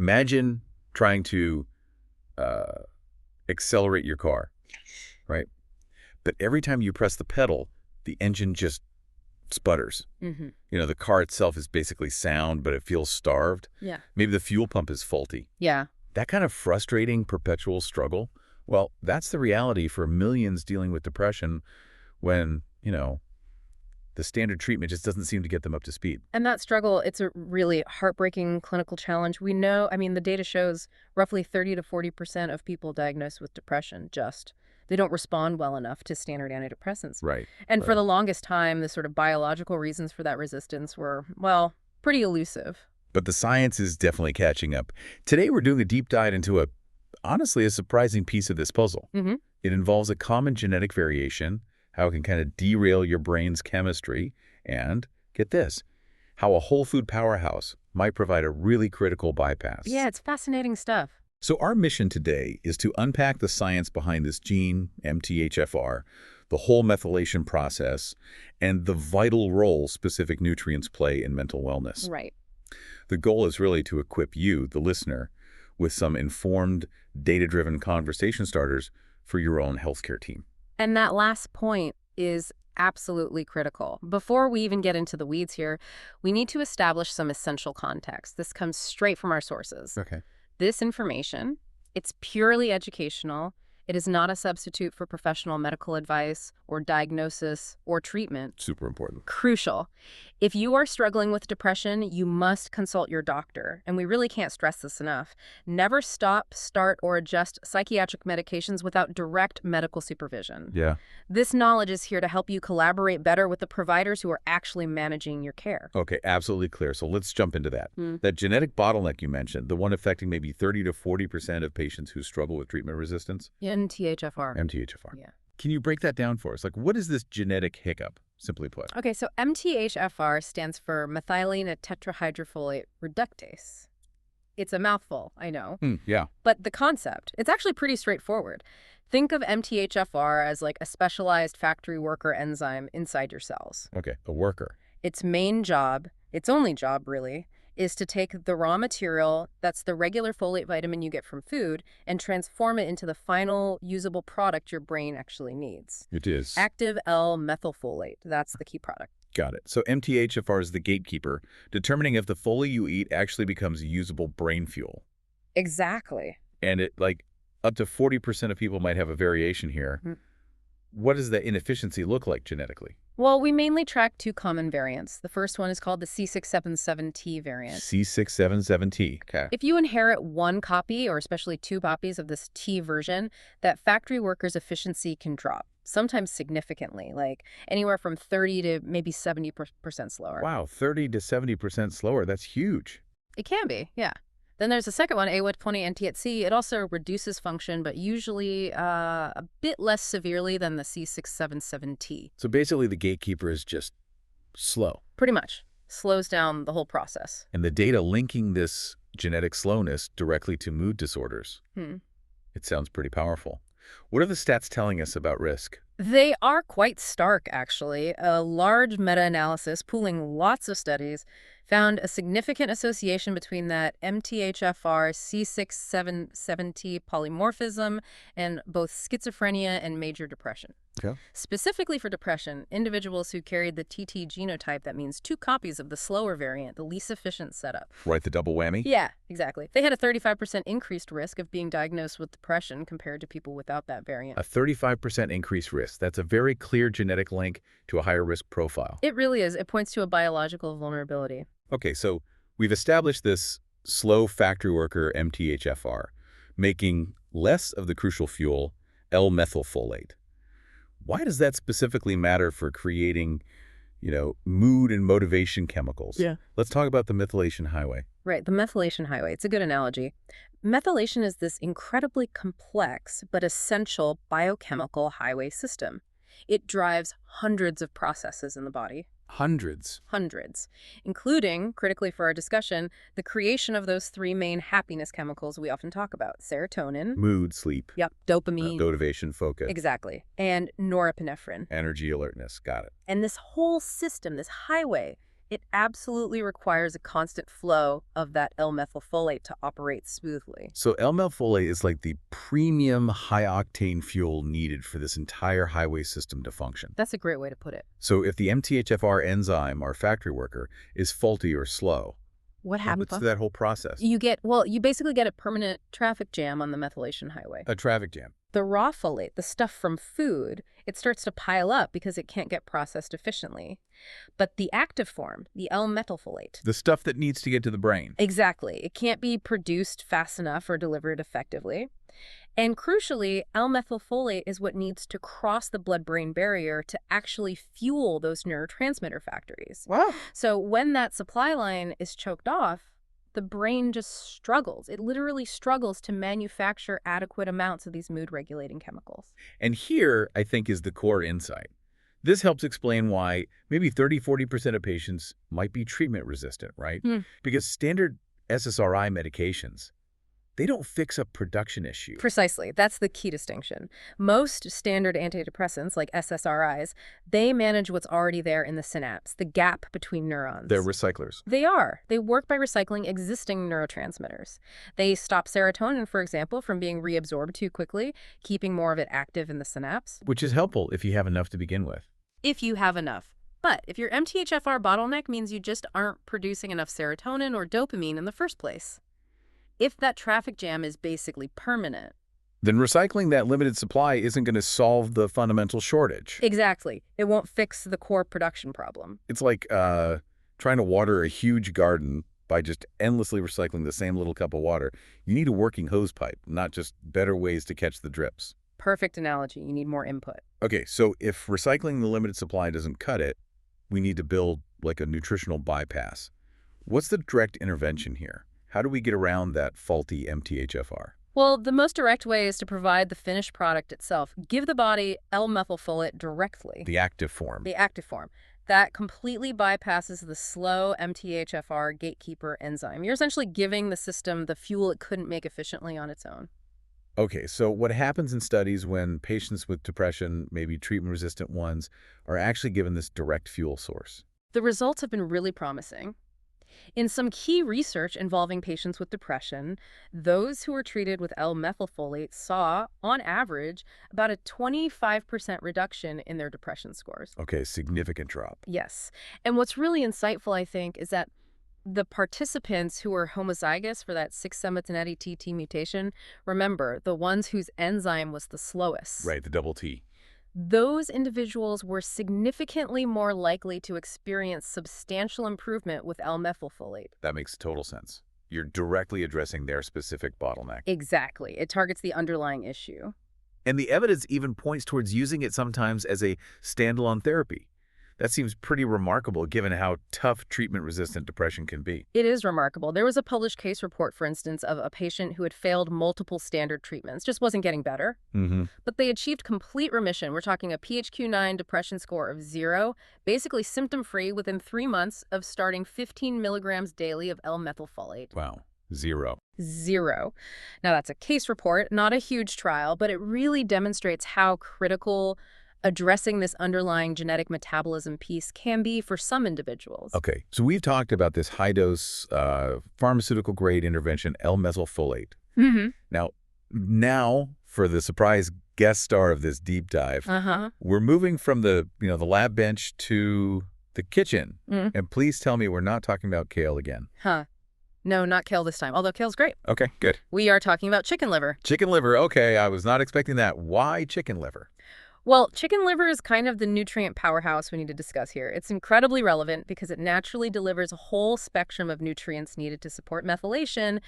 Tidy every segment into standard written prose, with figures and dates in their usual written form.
Imagine trying to accelerate your car, right? But every time you press the pedal, the engine just sputters. You know, the car itself is basically sound, but it feels starved. Yeah. Maybe the fuel pump is faulty. Yeah. That kind of frustrating, perpetual struggle, well, that's the reality for millions dealing with depression when, you know, the standard treatment just doesn't seem to get them up to speed. And that struggle, it's a really heartbreaking clinical challenge. We know, I mean, the data shows roughly 30 to 40% of people diagnosed with depression they don't respond well enough to standard antidepressants. Right. And for the longest time, the sort of biological reasons for that resistance were, well, pretty elusive. But the science is definitely catching up. Today, we're doing a deep dive into honestly, a surprising piece of this puzzle. It involves a common genetic variation, how it can kind of derail your brain's chemistry, and, get this, how a whole food powerhouse might provide a really critical bypass. Yeah, it's fascinating stuff. So our mission today is to unpack the science behind this gene, MTHFR, the whole methylation process, and the vital role specific nutrients play in mental wellness. Right. The goal is really to equip you, the listener, with some informed, data-driven conversation starters for your own healthcare team. And that last point is absolutely critical. Before we even get into the weeds here, we need to establish some essential context. This comes straight from our sources. Okay. This information, it's purely educational. It is not a substitute for professional medical advice or diagnosis or treatment. Super important. Crucial. If you are struggling with depression, you must consult your doctor. And we really can't stress this enough. Never stop, start, or adjust psychiatric medications without direct medical supervision. Yeah. This knowledge is here to help you collaborate better with the providers who are actually managing your care. Okay, absolutely clear. So let's jump into that. That genetic bottleneck you mentioned, the one affecting maybe 30 to 40% of patients who struggle with treatment resistance? MTHFR. MTHFR. Yeah. Can you break that down for us? Like, what is this genetic hiccup, simply put? Okay, so MTHFR stands for methylene tetrahydrofolate reductase. It's a mouthful, I know. Yeah. But the concept, it's actually pretty straightforward. Think of MTHFR as like a specialized factory worker enzyme inside your cells. Okay, a worker. Its main job, its only job really, is to take the raw material, that's the regular folate vitamin you get from food, and transform it into the final usable product your brain actually needs. It is. Active L-methylfolate, that's the key product. Got it. So MTHFR is the gatekeeper, determining if the folate you eat actually becomes usable brain fuel. Exactly. And it, like, up to 40% of people might have a variation here. What does that inefficiency look like genetically? Well, we mainly track two common variants. The first one is called the C677T variant. C677T. Okay. If you inherit one copy, or especially two copies of this T version, that factory worker's efficiency can drop, sometimes significantly, like anywhere from 30 to maybe 70% slower. Wow, 30 to 70% slower. That's huge. It can be, yeah. Then there's the second one, A120NTHC. It also reduces function, but usually a bit less severely than the C677T. So basically the gatekeeper is just slow. Pretty much. Slows down the whole process. And the data linking this genetic slowness directly to mood disorders. It sounds pretty powerful. What are the stats telling us about risk? They are quite stark, actually. A large meta-analysis pooling lots of studies found a significant association between that MTHFR C677T polymorphism and both schizophrenia and major depression. Okay. Specifically for depression, individuals who carried the TT genotype, that means two copies of the slower variant, the least efficient setup. Right, the double whammy? Yeah, exactly. They had a 35% increased risk of being diagnosed with depression compared to people without that variant. A 35% increased risk. That's a very clear genetic link to a higher risk profile. It really is. It points to a biological vulnerability. Okay, so we've established this slow factory worker MTHFR, making less of the crucial fuel, L-methylfolate. Why does that specifically matter for creating, mood and motivation chemicals? Yeah. Let's talk about the methylation highway. Right, the methylation highway. It's a good analogy. Methylation is this incredibly complex but essential biochemical highway system. It drives hundreds of processes in the body. Hundreds, including, critically for our discussion, the creation of those three main happiness chemicals we often talk about: serotonin. Mood, sleep. Yep, dopamine. Motivation, focus. Exactly. And norepinephrine. Energy, alertness. Got it. And this whole system, this highway, It absolutely requires a constant flow of that L-methylfolate to operate smoothly. So L-methylfolate is like the premium high-octane fuel needed for this entire highway system to function. That's a great way to put it. So if the MTHFR enzyme, our factory worker, is faulty or slow, What what happens? happens to that whole process? You basically get a permanent traffic jam on the methylation highway. A traffic jam. The raw folate, the stuff from food, it starts to pile up because it can't get processed efficiently. But the active form, the L-methylfolate, The stuff that needs to get to the brain. exactly, it can't be produced fast enough or delivered effectively. And crucially, L-methylfolate is what needs to cross the blood-brain barrier to actually fuel those neurotransmitter factories. Wow. So when that supply line is choked off, the brain just struggles. It literally struggles to manufacture adequate amounts of these mood-regulating chemicals. And here, I think, is the core insight. This helps explain why maybe 30–40% of patients might be treatment resistant, right? Because standard SSRI medications, they don't fix a production issue. Precisely. That's the key distinction. Most standard antidepressants, like SSRIs, they manage what's already there in the synapse, the gap between neurons. They're recyclers. They are. They work by recycling existing neurotransmitters. They stop serotonin, for example, from being reabsorbed too quickly, keeping more of it active in the synapse. Which is helpful if you have enough to begin with. If you have enough. But if your MTHFR bottleneck means you just aren't producing enough serotonin or dopamine in the first place. If that traffic jam is basically permanent. Then recycling that limited supply isn't going to solve the fundamental shortage. Exactly. It won't fix the core production problem. It's like trying to water a huge garden by just endlessly recycling the same little cup of water. You need a working hose pipe, not just better ways to catch the drips. Perfect analogy. You need more input. Okay, so if recycling the limited supply doesn't cut it, we need to build like a nutritional bypass. What's the direct intervention here? How do we get around that faulty MTHFR? Well, the most direct way is to provide the finished product itself. Give the body L-methylfolate directly. The active form. The active form. That completely bypasses the slow MTHFR gatekeeper enzyme. You're essentially giving the system the fuel it couldn't make efficiently on its own. Okay, so what happens in studies when patients with depression, maybe treatment-resistant ones, are actually given this direct fuel source? The results have been really promising. In some key research involving patients with depression, those who were treated with L-methylfolate saw, on average, about a 25% reduction in their depression scores. Okay, significant drop. Yes. And what's really insightful, I think, is that the participants who were homozygous for that 6-methyl-TT mutation, remember, the ones whose enzyme was the slowest. Right, the double T. Those individuals were significantly more likely to experience substantial improvement with L-methylfolate. That makes total sense. You're directly addressing their specific bottleneck. Exactly. It targets the underlying issue. And the evidence even points towards using it sometimes as a standalone therapy. That seems pretty remarkable given how tough treatment-resistant depression can be. It is remarkable. There was a published case report, for instance, of a patient who had failed multiple standard treatments, just wasn't getting better. But they achieved complete remission. We're talking a PHQ-9 depression score of 0, basically symptom-free within 3 months of starting 15 milligrams daily of L-methylfolate. Wow, 0. 0. Now, that's a case report, not a huge trial, but it really demonstrates how critical addressing this underlying genetic metabolism piece can be for some individuals. Okay, so we've talked about this high-dose pharmaceutical-grade intervention, L-methylfolate. Now, for the surprise guest star of this deep dive, we're moving from the lab bench to the kitchen. And please tell me we're not talking about kale again. No, not kale this time, although kale's great. Okay, good. We are talking about chicken liver. Chicken liver, okay, I was not expecting that. Why chicken liver? Well, chicken liver is kind of the nutrient powerhouse we need to discuss here. It's incredibly relevant because it naturally delivers a whole spectrum of nutrients needed to support methylation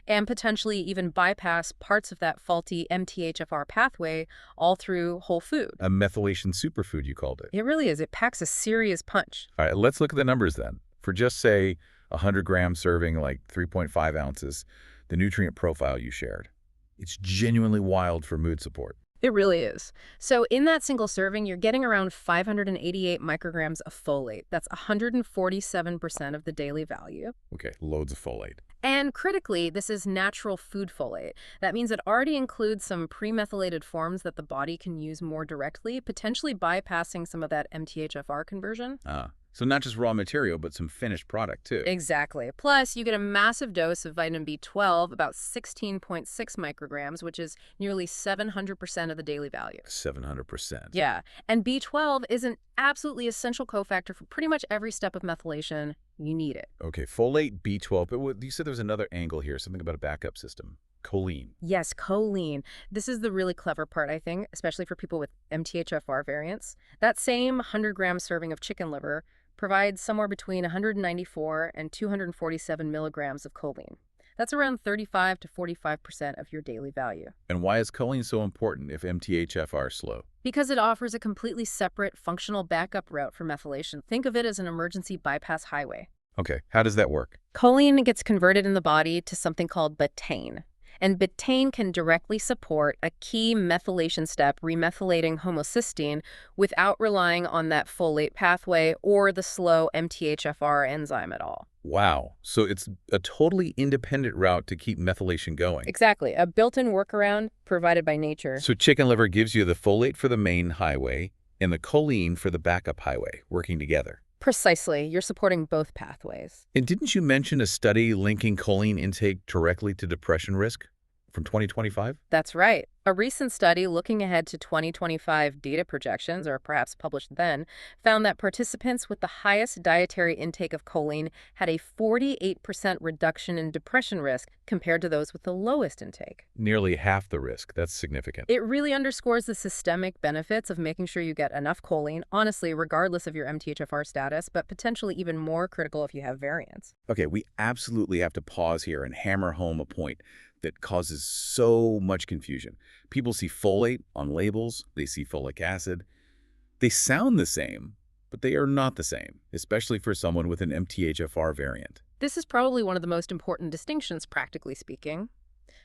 and potentially even bypass parts of that faulty MTHFR pathway all through whole food. A methylation superfood, you called it. It really is. It packs a serious punch. All right, let's look at the numbers then. For just, say, a 100-gram serving, like 3.5 ounces, the nutrient profile you shared. It's genuinely wild for mood support. It really is. So in that single serving, you're getting around 588 micrograms of folate. That's 147% of the daily value. Okay, loads of folate. And critically, this is natural food folate. That means it already includes some premethylated forms that the body can use more directly, potentially bypassing some of that MTHFR conversion. So not just raw material, but some finished product, too. Exactly. Plus, you get a massive dose of vitamin B12, about 16.6 micrograms, which is nearly 700% of the daily value. 700%. Yeah, and B12 is an absolutely essential cofactor for pretty much every step of methylation. You need it. Okay, folate, B12, but you said there was another angle here, something about a backup system. Choline. Yes, choline. This is the really clever part, I think, especially for people with MTHFR variants. That same 100-gram serving of chicken liver provides somewhere between 194 and 247 milligrams of choline. That's around 35 to 45% of your daily value. And why is choline so important if MTHFR is slow? Because it offers a completely separate functional backup route for methylation. Think of it as an emergency bypass highway. Okay, how does that work? Choline gets converted in the body to something called betaine. And betaine can directly support a key methylation step, remethylating homocysteine, without relying on that folate pathway or the slow MTHFR enzyme at all. Wow, so it's a totally independent route to keep methylation going. Exactly, a built-in workaround provided by nature. So chicken liver gives you the folate for the main highway and the choline for the backup highway, working together. Precisely, you're supporting both pathways. And didn't you mention a study linking choline intake directly to depression risk from 2025? That's right. A recent study looking ahead to 2025 data projections, or perhaps published then, found that participants with the highest dietary intake of choline had a 48% reduction in depression risk compared to those with the lowest intake. Nearly half the risk. That's significant. It really underscores the systemic benefits of making sure you get enough choline, honestly, regardless of your MTHFR status, but potentially even more critical if you have variants. Okay, we absolutely have to pause here and hammer home a point that causes so much confusion. People see folate on labels, they see folic acid. They sound the same, but they are not the same, especially for someone with an MTHFR variant. This is probably one of the most important distinctions, practically speaking.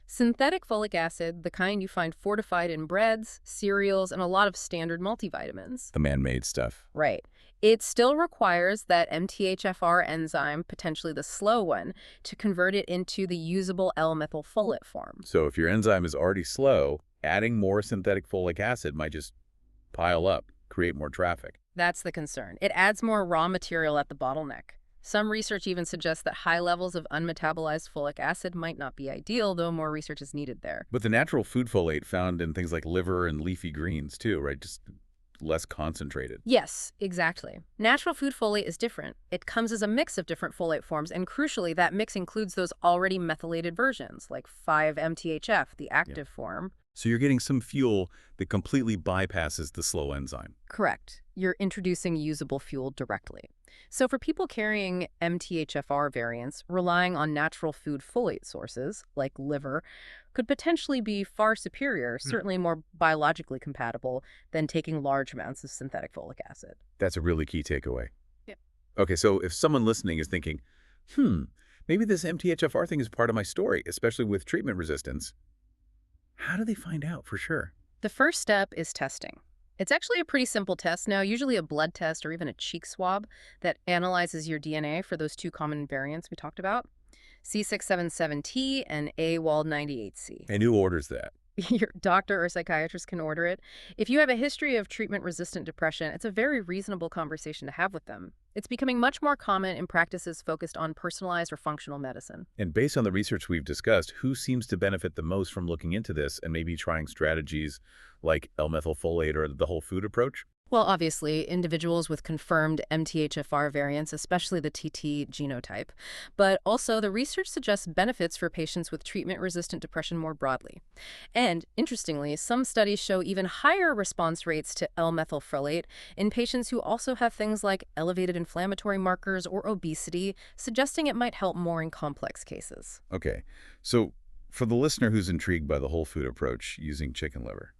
Synthetic folic acid, the kind you find fortified in breads, cereals, and a lot of standard multivitamins. The man-made stuff. Right. It still requires that MTHFR enzyme, potentially the slow one, to convert it into the usable L-methylfolate form. So if your enzyme is already slow, adding more synthetic folic acid might just pile up, create more traffic. That's the concern. It adds more raw material at the bottleneck. Some research even suggests that high levels of unmetabolized folic acid might not be ideal, though more research is needed there. But the natural food folate found in things like liver and leafy greens too, right? Just less concentrated. Yes, exactly. Natural food folate is different. It comes as a mix of different folate forms, and crucially, that mix includes those already methylated versions, like 5-MTHF, the active form. So you're getting some fuel that completely bypasses the slow enzyme. Correct. You're introducing usable fuel directly. So for people carrying MTHFR variants, relying on natural food folate sources, like liver, could potentially be far superior, certainly more biologically compatible, than taking large amounts of synthetic folic acid. That's a really key takeaway. Yeah. Okay, so if someone listening is thinking, maybe this MTHFR thing is part of my story, especially with treatment resistance, how do they find out for sure? The first step is testing. It's actually a pretty simple test now, usually a blood test or even a cheek swab that analyzes your DNA for those two common variants we talked about, C677T and AWOL98C. And who orders that? Your doctor or psychiatrist can order it. If you have a history of treatment-resistant depression, it's a very reasonable conversation to have with them. It's becoming much more common in practices focused on personalized or functional medicine. And based on the research we've discussed, who seems to benefit the most from looking into this and maybe trying strategies like L-methylfolate or the whole food approach? Well, obviously, individuals with confirmed MTHFR variants, especially the TT genotype. But also, the research suggests benefits for patients with treatment-resistant depression more broadly. And, interestingly, some studies show even higher response rates to L-methylfolate in patients who also have things like elevated inflammatory markers or obesity, suggesting it might help more in complex cases. Okay, so for the listener who's intrigued by the whole food approach using chicken liver,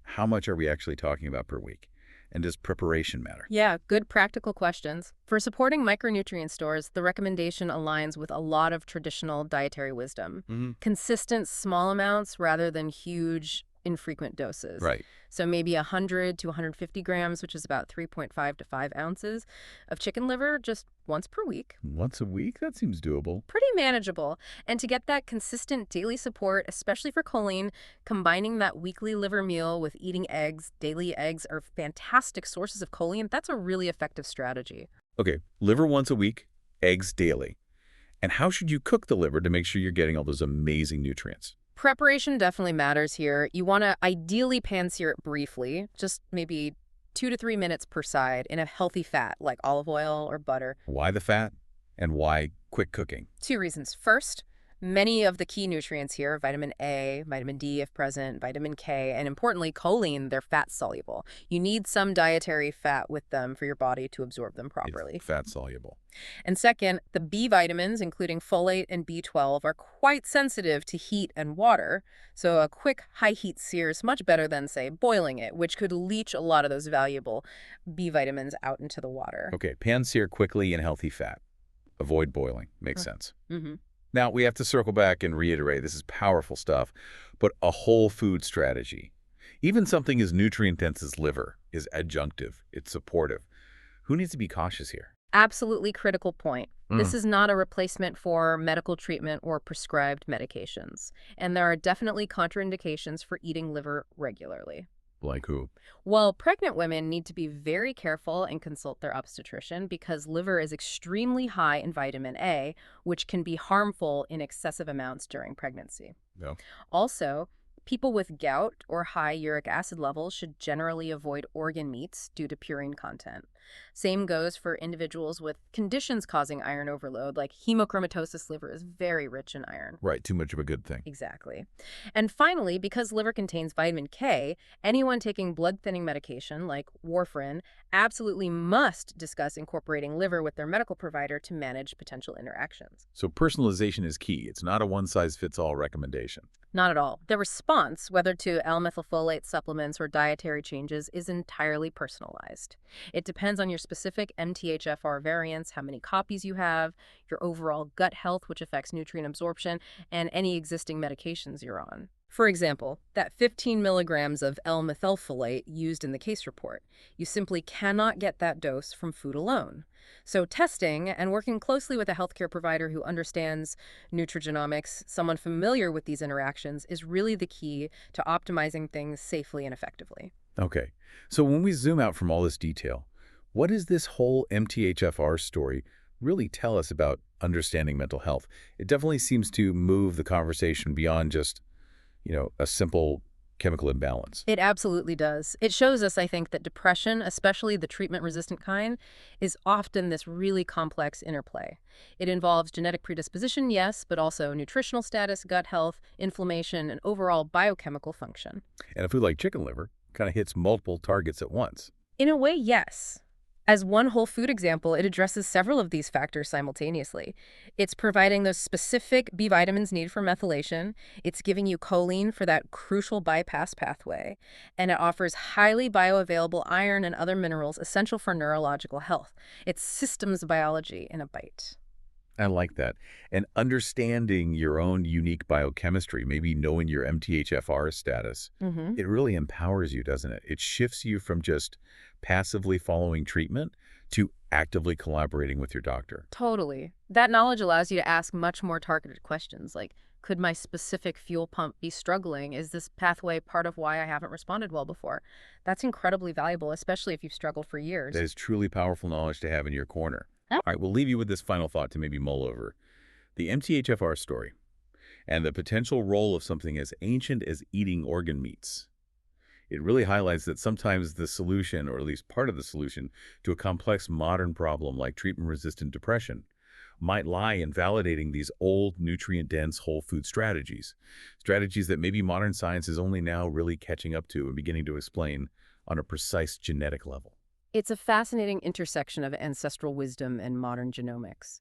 how much are we actually talking about per week? And does preparation matter? Yeah, good practical questions. For supporting micronutrient stores, the recommendation aligns with a lot of traditional dietary wisdom. Consistent small amounts rather than huge infrequent doses. Right. So maybe 100 to 150 grams, which is about 3.5 to 5 ounces of chicken liver just once per week. Once a week? That seems doable. Pretty manageable. And to get that consistent daily support, especially for choline, combining that weekly liver meal with eating eggs, daily eggs are fantastic sources of choline. That's a really effective strategy. Okay, liver once a week, eggs daily. And how should you cook the liver to make sure you're getting all those amazing nutrients? Preparation definitely matters here. You want to ideally pan-sear it briefly, just maybe 2 to 3 minutes per side in a healthy fat like olive oil or butter. Why the fat? And why quick cooking? 2 reasons. First, many of the key nutrients here, vitamin A, vitamin D if present, vitamin K, and importantly, choline, they're fat-soluble. You need some dietary fat with them for your body to absorb them properly. It's fat-soluble. And second, the B vitamins, including folate and B12, are quite sensitive to heat and water, so a quick high-heat sear is much better than, say, boiling it, which could leach a lot of those valuable B vitamins out into the water. Okay, pan-sear quickly in healthy fat. Avoid boiling. Makes sense. Mm-hmm. Now, we have to circle back and reiterate, this is powerful stuff, but a whole food strategy. Even something as nutrient-dense as liver is adjunctive. It's supportive. Who needs to be cautious here? Absolutely critical point. This is not a replacement for medical treatment or prescribed medications, and there are definitely contraindications for eating liver regularly. Like who? Well, pregnant women need to be very careful and consult their obstetrician because liver is extremely high in vitamin A, which can be harmful in excessive amounts during pregnancy. No. Also, people with gout or high uric acid levels should generally avoid organ meats due to purine content. Same goes for individuals with conditions causing iron overload, like hemochromatosis. Liver is very rich in iron. Right, too much of a good thing. Exactly. And finally, because liver contains vitamin K, anyone taking blood-thinning medication like warfarin absolutely must discuss incorporating liver with their medical provider to manage potential interactions. So personalization is key. It's not a one-size-fits-all recommendation. Not at all. The response, whether to L-methylfolate supplements or dietary changes, is entirely personalized. It depends on your specific MTHFR variants, how many copies you have, your overall gut health, which affects nutrient absorption, and any existing medications you're on. For example, that 15 milligrams of L-methylfolate used in the case report, you simply cannot get that dose from food alone. So testing and working closely with a healthcare provider who understands nutrigenomics, someone familiar with these interactions, is really the key to optimizing things safely and effectively. Okay, so when we zoom out from all this detail, what does this whole MTHFR story really tell us about understanding mental health? It definitely seems to move the conversation beyond just a simple chemical imbalance. It absolutely does. It shows us, I think, that depression, especially the treatment-resistant kind, is often this really complex interplay. It involves genetic predisposition, yes, but also nutritional status, gut health, inflammation, and overall biochemical function. And a food like chicken liver kind of hits multiple targets at once. In a way, yes. As one whole food example, it addresses several of these factors simultaneously. It's providing those specific B vitamins needed for methylation, it's giving you choline for that crucial bypass pathway, and it offers highly bioavailable iron and other minerals essential for neurological health. It's systems biology in a bite. I like that. And understanding your own unique biochemistry, maybe knowing your MTHFR status, it really empowers you, doesn't it? It shifts you from just passively following treatment to actively collaborating with your doctor. Totally. That knowledge allows you to ask much more targeted questions like, could my specific fuel pump be struggling? Is this pathway part of why I haven't responded well before? That's incredibly valuable, especially if you've struggled for years. That is truly powerful knowledge to have in your corner. All right, we'll leave you with this final thought to maybe mull over. The MTHFR story and the potential role of something as ancient as eating organ meats. It really highlights that sometimes the solution, or at least part of the solution, to a complex modern problem like treatment-resistant depression might lie in validating these old, nutrient-dense whole food strategies. Strategies that maybe modern science is only now really catching up to and beginning to explain on a precise genetic level. It's a fascinating intersection of ancestral wisdom and modern genomics.